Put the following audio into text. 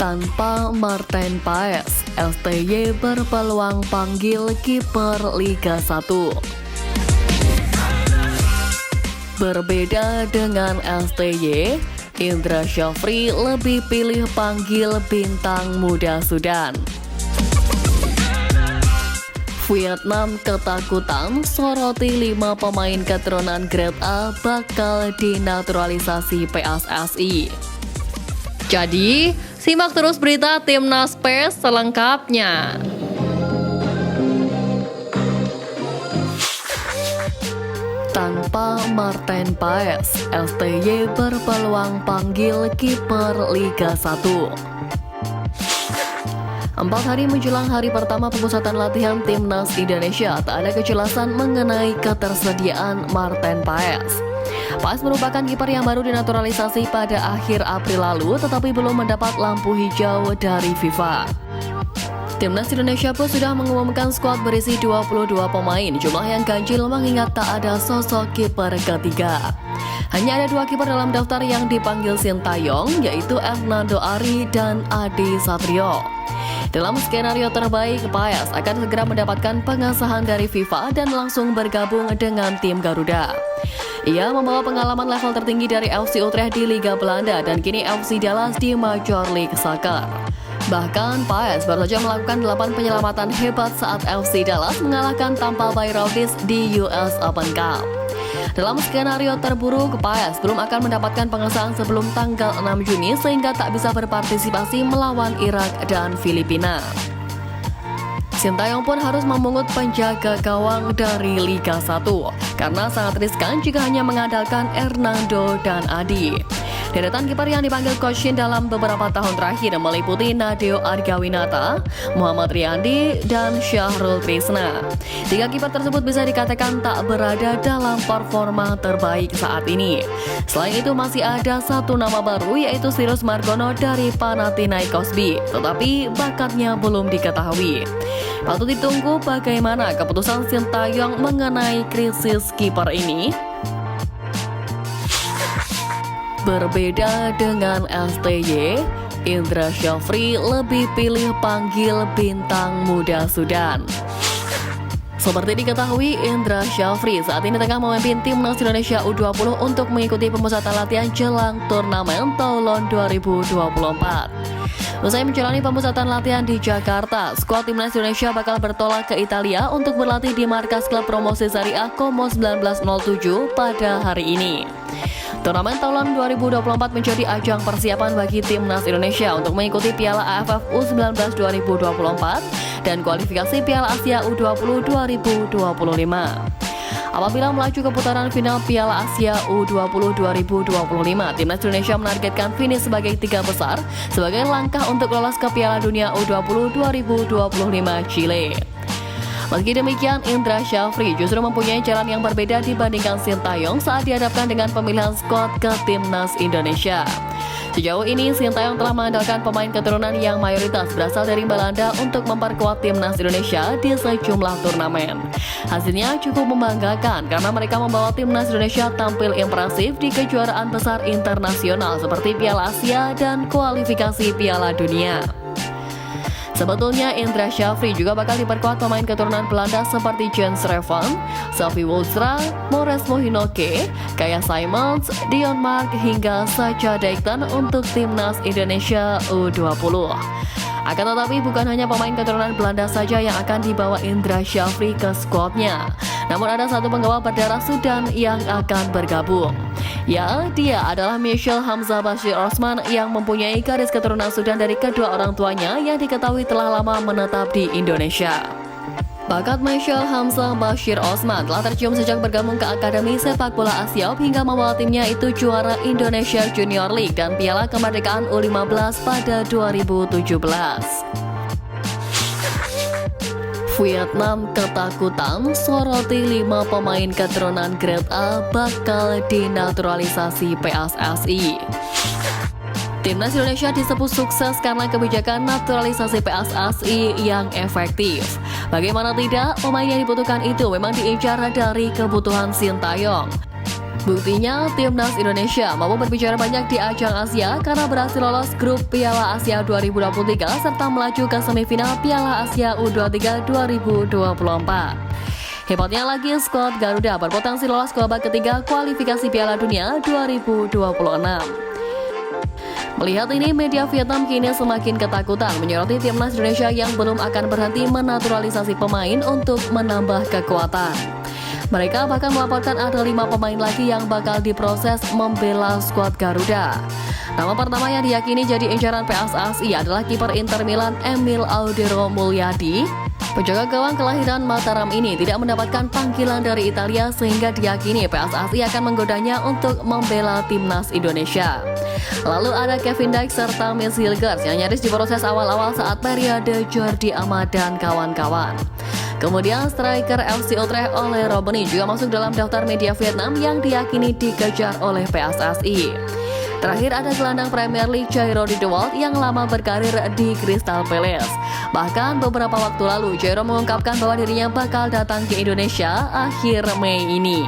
Tanpa Martin Paes, STY berpeluang panggil kiper Liga 1. Berbeda dengan STY, Indra Syafri lebih pilih panggil bintang muda Sudan. Vietnam ketakutan soroti 5 pemain keturunan Grade A bakal dinaturalisasi PSSI. Jadi, simak terus berita Timnas PES selengkapnya. Tanpa Martin Paes, STY berpeluang panggil kiper Liga 1. 4 hari menjelang hari pertama pemusatan latihan Timnas Indonesia, tak ada kejelasan mengenai ketersediaan Martin Paes. Paes merupakan kiper yang baru dinaturalisasi pada akhir April lalu, tetapi belum mendapat lampu hijau dari FIFA. Timnas Indonesia pun sudah mengumumkan skuad berisi 22 pemain, jumlah yang ganjil mengingat tak ada sosok kiper ketiga. Hanya ada 2 kiper dalam daftar yang dipanggil Sintayong, yaitu Hernando Ari dan Adi Satrio. Dalam skenario terbaik, Paes akan segera mendapatkan pengesahan dari FIFA dan langsung bergabung dengan tim Garuda. Ia membawa pengalaman level tertinggi dari FC Utrecht di Liga Belanda dan kini FC Dallas di Major League Soccer. Bahkan Paes baru saja melakukan 8 penyelamatan hebat saat FC Dallas mengalahkan Tampa Bay Rowdies di US Open Cup. Dalam skenario terburuk, Paes belum akan mendapatkan pengesahan sebelum tanggal 6 Juni sehingga tak bisa berpartisipasi melawan Irak dan Filipina. Sintayong pun harus memungut penjaga gawang dari Liga 1 karena sangat riskan jika hanya mengandalkan Hernando dan Adi. Deretan kiper yang dipanggil Coach Shin dalam beberapa tahun terakhir meliputi Nadeo Argawinata, Muhammad Riyandi, dan Syahrul Trisna. 3 kiper tersebut bisa dikatakan tak berada dalam performa terbaik saat ini. Selain itu masih ada 1 nama baru yaitu Sirus Margono dari Panathinaikos B, tetapi bakatnya belum diketahui. Patut ditunggu bagaimana keputusan Sintayong mengenai krisis kiper ini. Berbeda dengan STY, Indra Syafri lebih pilih panggil bintang muda Sudan. Seperti diketahui, Indra Syafri saat ini tengah memimpin Timnas Indonesia U20 untuk mengikuti pemusatan latihan jelang turnamen Toulon 2024. Usai menjalani pemusatan latihan di Jakarta, skuad Timnas Indonesia bakal bertolak ke Italia untuk berlatih di markas klub promosi Serie A Como 1907 pada hari ini. Turnamen Toulon 2024 menjadi ajang persiapan bagi Timnas Indonesia untuk mengikuti Piala AFF U19 2024 dan kualifikasi Piala Asia U20 2025. Apabila melaju ke putaran final Piala Asia U20 2025, Timnas Indonesia menargetkan finish sebagai 3 besar sebagai langkah untuk lolos ke Piala Dunia U20 2025 Chile. Meski demikian, Indra Syafri justru mempunyai jalan yang berbeda dibandingkan Sintayong saat dihadapkan dengan pemilihan skuad ke Timnas Indonesia. Sejauh ini, Sintayong telah mengandalkan pemain keturunan yang mayoritas berasal dari Belanda untuk memperkuat Timnas Indonesia di sejumlah turnamen. Hasilnya cukup membanggakan karena mereka membawa Timnas Indonesia tampil impresif di kejuaraan besar internasional seperti Piala Asia dan kualifikasi Piala Dunia. Sebetulnya Indra Syafri juga bakal diperkuat pemain keturunan Belanda seperti Jens Revan, Sophie Woolstra, Maurice Mohinoke, Kaya Simons, Dion Mark hingga Sacha Dijkten untuk Timnas Indonesia U20. Akan tetapi bukan hanya pemain keturunan Belanda saja yang akan dibawa Indra Syafri ke skuadnya. Namun ada 1 penggawa berdarah Sudan yang akan bergabung. Ya, dia adalah Michel Hamza Bashir Osman yang mempunyai garis keturunan Sudan dari kedua orang tuanya yang diketahui telah lama menetap di Indonesia. Bakat Michel Hamza Bashir Osman telah tercium sejak bergabung ke Akademi Sepak Bola Asiop hingga membawa timnya itu juara Indonesia Junior League dan Piala Kemerdekaan U15 pada 2017. Vietnam ketakutan soroti 5 pemain keturunan Grade A bakal dinaturalisasi PSSI. Timnas Indonesia disebut sukses karena kebijakan naturalisasi PSSI yang efektif. Bagaimana tidak, pemain yang dibutuhkan itu memang diincar dari kebutuhan Sintayong. Buktinya, timnas Indonesia mampu berbicara banyak di ajang Asia karena berhasil lolos grup Piala Asia 2023 serta melaju ke semifinal Piala Asia U23 2024. Hebatnya lagi, skuad Garuda berpotensi lolos ke babak ketiga kualifikasi Piala Dunia 2026. Melihat ini, media Vietnam kini semakin ketakutan menyoroti timnas Indonesia yang belum akan berhenti menaturalisasi pemain untuk menambah kekuatan. Mereka bahkan melaporkan ada 5 pemain lagi yang bakal diproses membela skuad Garuda. Nama pertama yang diyakini jadi incaran PSSI adalah kiper Inter Milan Emil Audero Mulyadi. Penjaga gawang kelahiran Mataram ini tidak mendapatkan panggilan dari Italia sehingga diyakini PSSI akan menggodanya untuk membela timnas Indonesia. Lalu ada Kevin Dijk serta Mils Hilgers yang nyaris diproses awal-awal saat periode Jordi Amat dan kawan-kawan. Kemudian striker FC Utrecht Ole Robbenny juga masuk dalam daftar media Vietnam yang diyakini dikejar oleh PSSI. Terakhir ada gelandang Premier League Jairo de Waal yang lama berkarir di Crystal Palace. Bahkan beberapa waktu lalu Jairo mengungkapkan bahwa dirinya bakal datang ke Indonesia akhir Mei ini.